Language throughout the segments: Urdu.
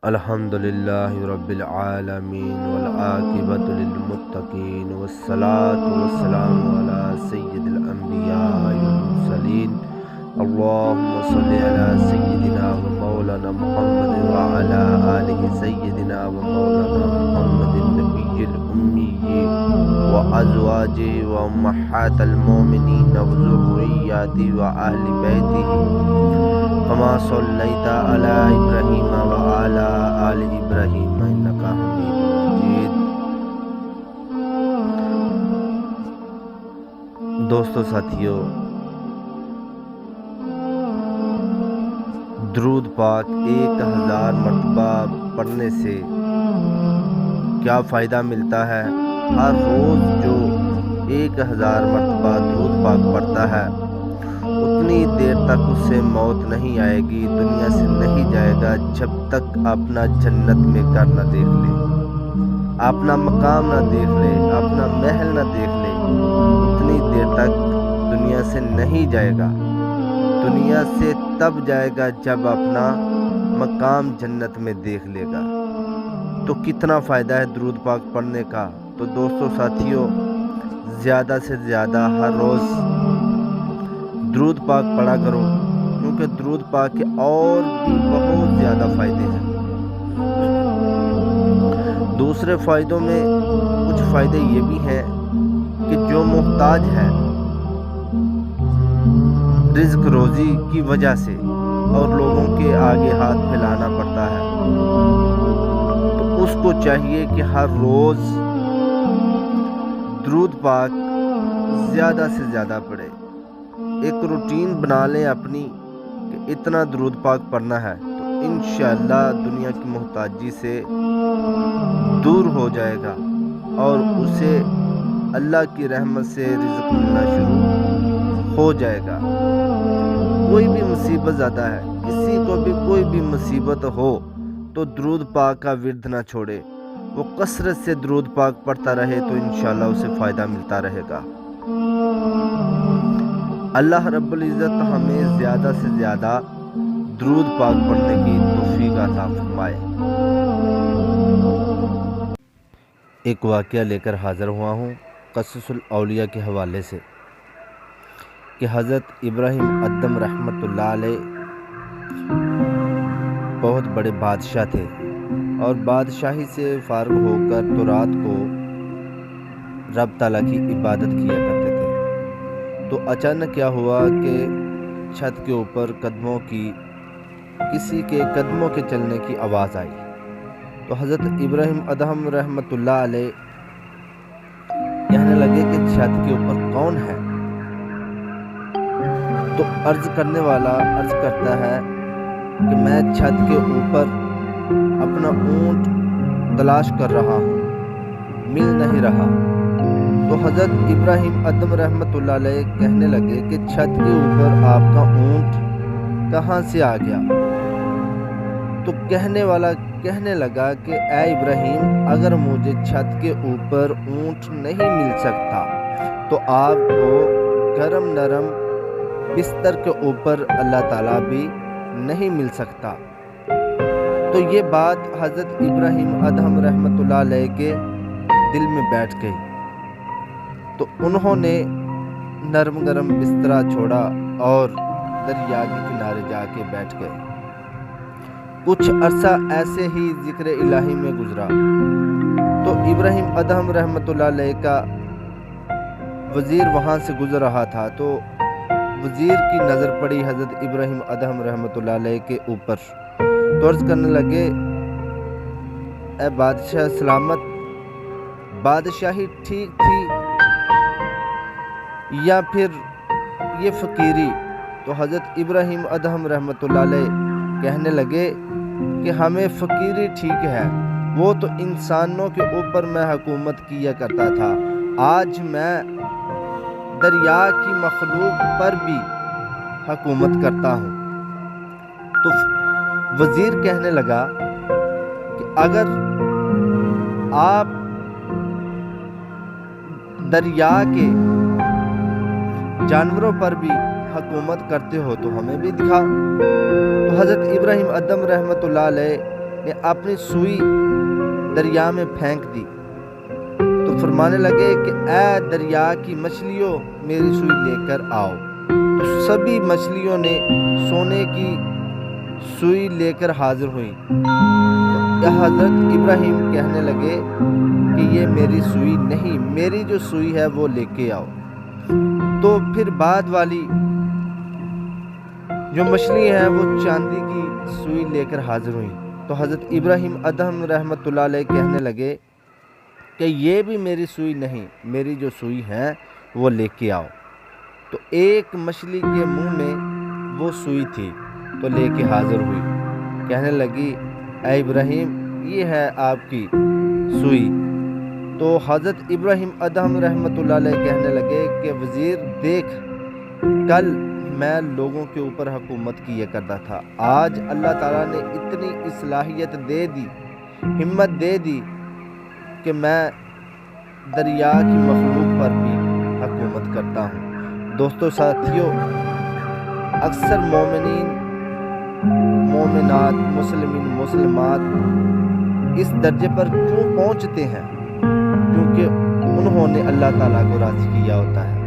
الحمدللہ رب العالمین والعاقبۃ للمتقین والصلاة والسلام علی سید الانبیاء والمرسلین اللہم صلی علی سیدنا و مولانا محمد وعلی آلہ سیدنا و مولانا محمد النبی الامی وازواجہ وامہات المومنین وذریاتہ واہل بیتہ کما صلیت علی ابراہیم وعلی آل ابراہیم انک حمید مجید۔ دوستو ساتھیو، درود پاک 1000 مرتبہ پڑھنے سے کیا فائدہ ملتا ہے؟ ہر روز جو 1000 مرتبہ درود پاک پڑھتا ہے اتنی دیر تک اس سے موت نہیں آئے گی، دنیا سے نہیں جائے گا جب تک اپنا جنت میں گھر نہ دیکھ لے، اپنا مقام نہ دیکھ لے، اپنا محل نہ دیکھ لے، اتنی دیر تک دنیا سے نہیں جائے گا۔ دنیا سے تب جائے گا جب اپنا مقام جنت میں دیکھ لے گا۔ تو کتنا فائدہ ہے درود پاک پڑھنے کا؟ تو دوستو ساتھیو، زیادہ سے زیادہ ہر روز درود پاک پڑھا کرو، کیونکہ درود پاک کے اور بھی بہت زیادہ فائدے ہیں۔ دوسرے فائدوں میں کچھ فائدے یہ بھی ہیں کہ جو محتاج ہے رزق روزی کی وجہ سے اور لوگوں کے آگے ہاتھ پھیلانا پڑتا ہے، تو اس کو چاہیے کہ ہر روز درود پاک زیادہ سے زیادہ پڑھے۔ ایک روٹین بنا لیں اپنی کہ اتنا درود پاک پڑھنا ہے، تو انشاءاللہ دنیا کی محتاجی سے دور ہو جائے گا اور اسے اللہ کی رحمت سے رزق ملنا شروع ہو جائے گا۔ کوئی بھی مصیبت زیادہ ہے، کسی کو بھی کوئی بھی مصیبت ہو تو درود پاک کا ورد نہ چھوڑے، وہ کثرت سے درود پاک پڑھتا رہے تو انشاءاللہ اسے فائدہ ملتا رہے گا۔ اللہ رب العزت ہمیں زیادہ سے زیادہ درود پاک پڑھنے کی توفیق عطا فرمائے۔ ایک واقعہ لے کر حاضر ہوا ہوں قصص الاولیاء کے حوالے سے، کہ حضرت ابراہیم ادم رحمۃ اللہ علیہ بہت بڑے بادشاہ تھے اور بادشاہی سے فارغ ہو کر تو رات کو رب تعالیٰ کی عبادت کیا کرتے تھے۔ تو اچانک کیا ہوا کہ چھت کے اوپر کسی کے قدموں کے چلنے کی آواز آئی۔ تو حضرت ابراہیم ادم رحمۃ اللہ علیہ کہنے لگے کہ چھت کے اوپر کون ہے؟ تو عرض کرنے والا عرض کرتا ہے کہ میں چھت کے اوپر اپنا اونٹ تلاش کر رہا ہوں، مل نہیں رہا۔ تو حضرت ابراہیم ادم رحمۃ اللہ علیہ کہنے لگے کہ چھت کے اوپر آپ کا اونٹ کہاں سے آ گیا؟ تو کہنے والا کہنے لگا کہ اے ابراہیم، اگر مجھے چھت کے اوپر اونٹ نہیں مل سکتا تو آپ کو گرم نرم بستر کے اوپر اللہ تعالیٰ بھی نہیں مل سکتا۔ تو یہ بات حضرت ابراہیم ادم رحمۃ اللہ علیہ کے دل میں بیٹھ گئی، تو انہوں نے نرم گرم بستر چھوڑا اور دریا کے کنارے جا کے بیٹھ گئے۔ کچھ عرصہ ایسے ہی ذکر الہی میں گزرا تو ابراہیم ادم رحمۃ اللہ علیہ کا وزیر وہاں سے گزر رہا تھا، تو وزیر کی نظر پڑی حضرت ابراہیم ادم رحمۃ اللہ علیہ کے اوپر، تو عرض کرنے لگے اے بادشاہ سلامت، بادشاہی ٹھیک تھی یا پھر یہ فقیری؟ تو حضرت ابراہیم ادم رحمۃ اللہ علیہ کہنے لگے کہ ہمیں فقیری ٹھیک ہے، وہ تو انسانوں کے اوپر میں حکومت کیا کرتا تھا، آج میں دریا کی مخلوق پر بھی حکومت کرتا ہوں۔ تو وزیر کہنے لگا کہ اگر آپ دریا کے جانوروں پر بھی حکومت کرتے ہو تو ہمیں بھی دکھاؤ۔ تو حضرت ابراہیم ادم رحمۃ اللہ علیہ نے اپنی سوئی دریا میں پھینک دی تو فرمانے لگے کہ اے دریا کی مچھلیوں میری سوئی لے کر آؤ۔ تو سبھی مچھلیوں نے سونے کی سوئی لے کر حاضر ہوئیں۔ تو حضرت ابراہیم کہنے لگے کہ یہ میری سوئی نہیں، میری جو سوئی ہے وہ لے کے آؤ۔ تو پھر بعد والی جو مچھلی ہے وہ چاندی کی سوئی لے کر حاضر ہوئیں۔ تو حضرت ابراہیم ادہم رحمۃ اللہ علیہ کہنے لگے کہ یہ بھی میری سوئی نہیں، میری جو سوئی ہے وہ لے کے آؤ۔ تو ایک مچھلی کے منہ میں وہ سوئی تھی تو لے کے حاضر ہوئی، کہنے لگی اے ابراہیم یہ ہے آپ کی سوئی۔ تو حضرت ابراہیم ادہم رحمۃ اللہ علیہ کہنے لگے کہ وزیر دیکھ، کل میں لوگوں کے اوپر حکومت کیا کرتا تھا، آج اللہ تعالیٰ نے اتنی صلاحیت دے دی، ہمت دے دی کہ میں دریا کی مخلوق پر بھی حکومت کرتا ہوں۔ دوستو ساتھیو، اکثر مومنین مومنات مسلمین مسلمات اس درجے پر کیوں پہنچتے ہیں؟ کیونکہ انہوں نے اللہ تعالیٰ کو راضی کیا ہوتا ہے،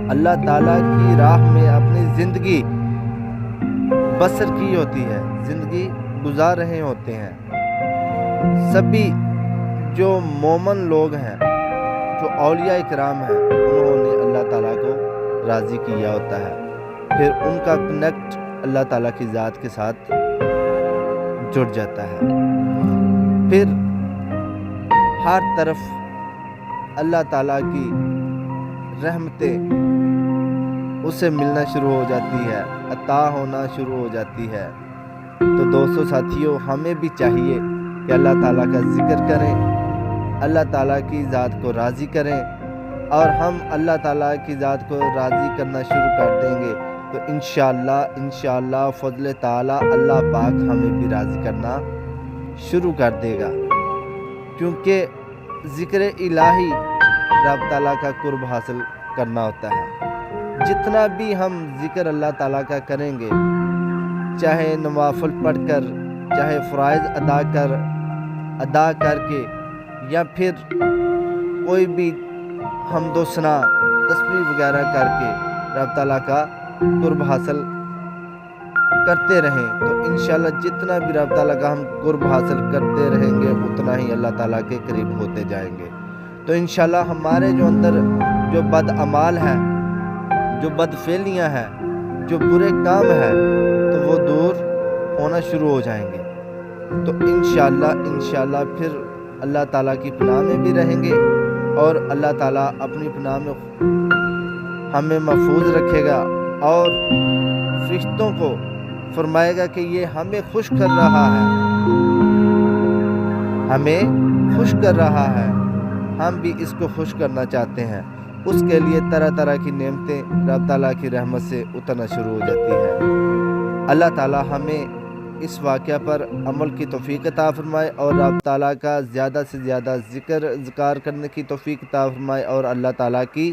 اللہ تعالیٰ کی راہ میں اپنی زندگی بسر کی ہوتی ہے، زندگی گزار رہے ہوتے ہیں۔ سبھی جو مومن لوگ ہیں، جو اولیاء اکرام ہیں، انہوں نے اللہ تعالیٰ کو راضی کیا ہوتا ہے، پھر ان کا کنیکٹ اللہ تعالیٰ کی ذات کے ساتھ جڑ جاتا ہے، پھر ہر طرف اللہ تعالیٰ کی رحمتیں اسے ملنا شروع ہو جاتی ہے، عطا ہونا شروع ہو جاتی ہے۔ تو دوستو ساتھیو، ہمیں بھی چاہیے کہ اللہ تعالیٰ کا ذکر کریں، اللہ تعالیٰ کی ذات کو راضی کریں، اور ہم اللہ تعالیٰ کی ذات کو راضی کرنا شروع کر دیں گے تو انشاءاللہ فضل تعالیٰ اللہ پاک ہمیں بھی راضی کرنا شروع کر دے گا، کیونکہ ذکر الہی رب تعالیٰ کا قرب حاصل کرنا ہوتا ہے۔ جتنا بھی ہم ذکر اللہ تعالیٰ کا کریں گے، چاہے نوافل پڑھ کر، چاہے فرائض ادا کر کے، یا پھر کوئی بھی حمد و ثنا تسبیح وغیرہ کر کے رب تعالیٰ کا قرب حاصل کرتے رہیں، تو انشاءاللہ جتنا بھی رب تعالیٰ کا ہم قرب حاصل کرتے رہیں گے اتنا ہی اللہ تعالیٰ کے قریب ہوتے جائیں گے۔ تو انشاءاللہ ہمارے جو اندر جو بد اعمال ہے، جو بد فعلیاں ہیں، جو برے کام ہیں، تو وہ دور ہونا شروع ہو جائیں گے۔ تو انشاءاللہ پھر اللہ تعالیٰ کی پناہ میں بھی رہیں گے، اور اللہ تعالیٰ اپنی پناہ میں ہمیں محفوظ رکھے گا، اور فرشتوں کو فرمائے گا کہ یہ ہمیں خوش کر رہا ہے، ہمیں خوش کر رہا ہے، ہم بھی اس کو خوش کرنا چاہتے ہیں۔ اس کے لیے طرح طرح کی نعمتیں رب تعالیٰ کی رحمت سے اترنا شروع ہو جاتی ہے۔ اللہ تعالیٰ ہمیں اس واقعہ پر عمل کی توفیق عطا فرمائے، اور رب تعالیٰ کا زیادہ سے زیادہ ذکر کرنے کی توفیق عطا فرمائے، اور اللہ تعالیٰ کی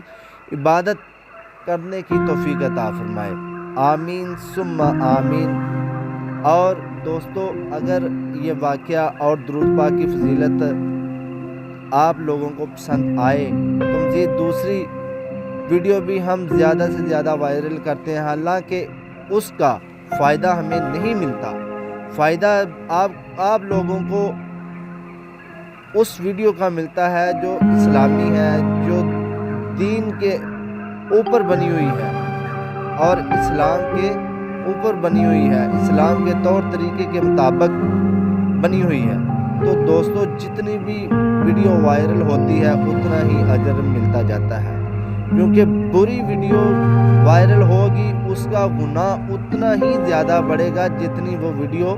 عبادت کرنے کی توفیق عطا فرمائے۔ آمین ثم آمین۔ اور دوستو، اگر یہ واقعہ اور درود پاک کی فضیلت آپ لوگوں کو پسند آئے تو مزید دوسری ویڈیو بھی ہم زیادہ سے زیادہ وائرل کرتے ہیں، حالانکہ اس کا فائدہ ہمیں نہیں ملتا۔ فائدہ آپ لوگوں کو اس ویڈیو کا ملتا ہے جو اسلامی ہے، جو دین کے اوپر بنی ہوئی ہے، اور اسلام کے اوپر بنی ہوئی ہے، اسلام کے طور طریقے کے مطابق بنی ہوئی ہے۔ تو دوستو، جتنی بھی ویڈیو وائرل ہوتی ہے اتنا ہی اجر ملتا جاتا ہے، کیونکہ بری ویڈیو وائرل ہوگی اس کا گناہ اتنا ہی زیادہ بڑھے گا جتنی وہ ویڈیو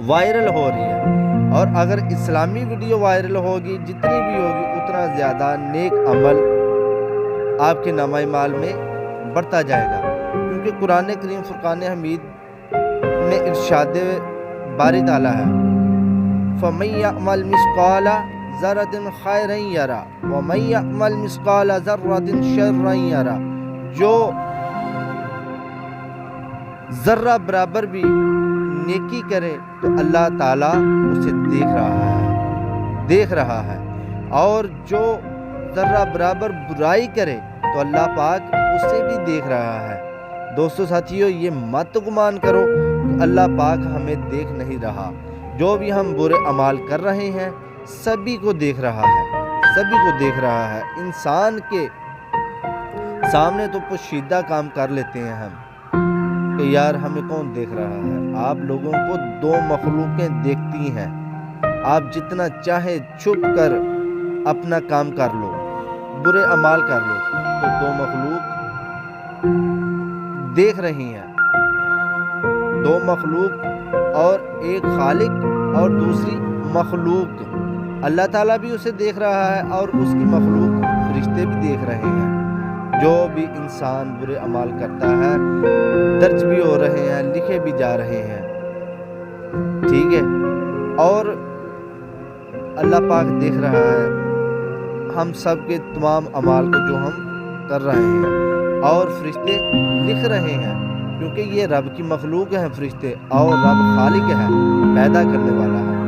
وائرل ہو رہی ہے، اور اگر اسلامی ویڈیو وائرل ہوگی جتنی بھی ہوگی اتنا زیادہ نیک عمل آپ کے نامہ اعمال میں بڑھتا جائے گا، کیونکہ قرآن کریم فرقان حمید میں ارشاد باری تعالیٰ ہے فَمَن يَعْمَلْ مِثْقَالَ ذَرَّةٍ خَيْرًا يَرَهُ وَمَن يَعْمَلْ مِثْقَالَ ذَرَّةٍ شَرًّا يَرَهُ۔ جو ذرہ برابر بھی نیکی کرے تو اللہ تعالیٰ اسے دیکھ رہا ہے، اور جو ذرہ برابر برائی کرے تو اللہ پاک اسے بھی دیکھ رہا ہے۔ دوستو ساتھیو، یہ مت گمان کرو کہ اللہ پاک ہمیں دیکھ نہیں رہا۔ جو بھی ہم برے اعمال کر رہے ہیں سبھی کو دیکھ رہا ہے۔ انسان کے سامنے تو پوشیدہ کام کر لیتے ہیں ہم کہ یار ہمیں کون دیکھ رہا ہے۔ آپ لوگوں کو دو مخلوقیں دیکھتی ہیں، آپ جتنا چاہے چھپ کر اپنا کام کر لو، برے اعمال کر لو، تو دو مخلوق دیکھ رہی ہیں، دو مخلوق، اور ایک خالق اور دوسری مخلوق۔ اللہ تعالیٰ بھی اسے دیکھ رہا ہے اور اس کی مخلوق فرشتے بھی دیکھ رہے ہیں۔ جو بھی انسان برے اعمال کرتا ہے درج بھی ہو رہے ہیں، لکھے بھی جا رہے ہیں، ٹھیک ہے، اور اللہ پاک دیکھ رہا ہے ہم سب کے تمام اعمال کو جو ہم کر رہے ہیں، اور فرشتے لکھ رہے ہیں، کیونکہ یہ رب کی مخلوق ہیں فرشتے، اور رب خالق ہے، پیدا کرنے والا ہے۔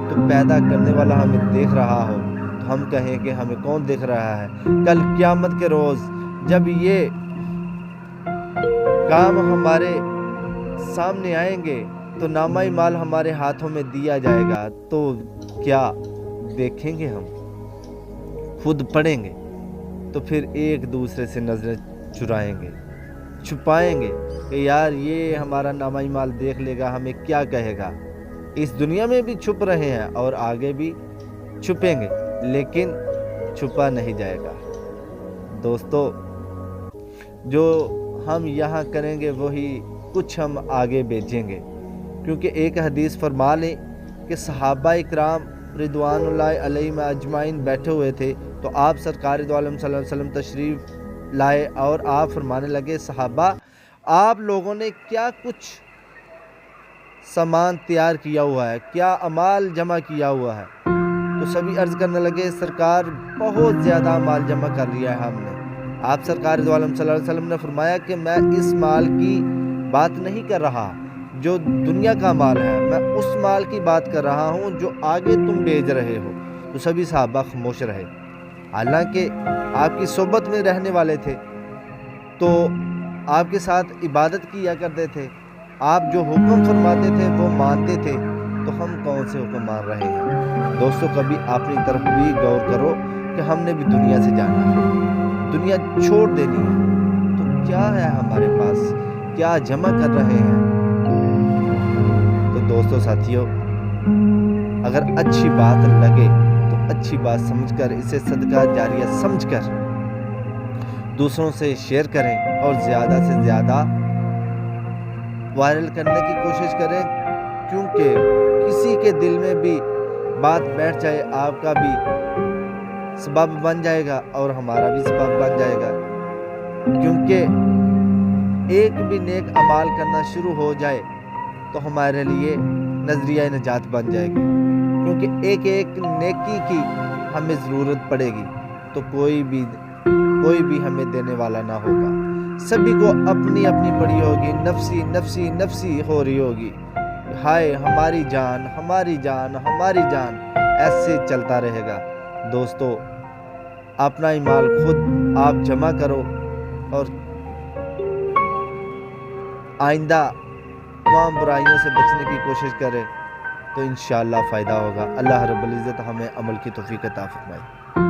تو پیدا کرنے والا ہمیں دیکھ رہا ہو تو ہم کہیں کہ ہمیں کون دیکھ رہا ہے؟ کل قیامت کے روز جب یہ کام ہمارے سامنے آئیں گے تو نامہ اعمال ہمارے ہاتھوں میں دیا جائے گا، تو کیا دیکھیں گے؟ ہم خود پڑھیں گے تو پھر ایک دوسرے سے نظریں چرائیں گے، چھپائیں گے کہ یار یہ ہمارا نامہ اعمال دیکھ لے گا، ہمیں کیا کہے گا۔ اس دنیا میں بھی چھپ رہے ہیں اور آگے بھی چھپیں گے، لیکن چھپا نہیں جائے گا۔ دوستو، جو ہم یہاں کریں گے وہی کچھ ہم آگے بھیجیں گے، کیونکہ ایک حدیث فرما لیں کہ صحابہ اکرام رضوان اللہ علیہم اجمعین بیٹھے ہوئے تھے، تو آپ سرکار دو عالم صلی اللہ علیہ وسلم تشریف لائے اور آپ فرمانے لگے، صحابہ آپ لوگوں نے کیا کچھ سامان تیار کیا ہوا ہے، کیا اعمال جمع کیا ہوا ہے؟ تو سبھی عرض کرنے لگے، سرکار بہت زیادہ اعمال جمع کر لیا ہے ہم نے۔ آپ سرکار دو عالم صلی اللہ علیہ وسلم نے فرمایا کہ میں اس مال کی بات نہیں کر رہا جو دنیا کا مال ہے، میں اس مال کی بات کر رہا ہوں جو آگے تم بھیج رہے ہو۔ تو سبھی صحابہ خاموش رہے، حالانکہ آپ کی صحبت میں رہنے والے تھے، تو آپ کے ساتھ عبادت کیا کرتے تھے، آپ جو حکم فرماتے تھے وہ مانتے تھے، تو ہم کون سے حکم مان رہے ہیں؟ دوستو، کبھی اپنی طرف بھی غور کرو کہ ہم نے بھی دنیا سے جانا ہے، دنیا چھوڑ دینی ہے، تو کیا ہے ہمارے پاس، کیا جمع کر رہے ہیں؟ تو دوستو ساتھیو، اگر اچھی بات لگے تو اچھی بات سمجھ کر، اسے صدقہ جاریہ سمجھ کر دوسروں سے شیئر کریں اور زیادہ سے زیادہ وائرل کرنے کی کوشش کریں، کیونکہ کسی کے دل میں بھی بات بیٹھ جائے، آپ کا بھی سبب بن جائے گا اور ہمارا بھی سبب بن جائے گا، کیونکہ ایک بھی نیک اعمال کرنا شروع ہو جائے تو ہمارے لیے نظریہ نجات بن جائے گی، کیونکہ ایک ایک نیکی کی ہمیں ضرورت پڑے گی تو کوئی بھی ہمیں دینے والا نہ ہوگا، سبھی کو اپنی اپنی پڑی ہوگی، نفسی نفسی نفسی ہو رہی ہوگی، ہائے ہماری جان ہماری جان ہماری جان، ایسے چلتا رہے گا۔ دوستو، اپنا اعمال خود آپ جمع کرو اور آئندہ تمام برائیوں سے بچنے کی کوشش کرے تو انشاءاللہ فائدہ ہوگا۔ اللہ رب العزت ہمیں عمل کی توفیق عطا فرمائے۔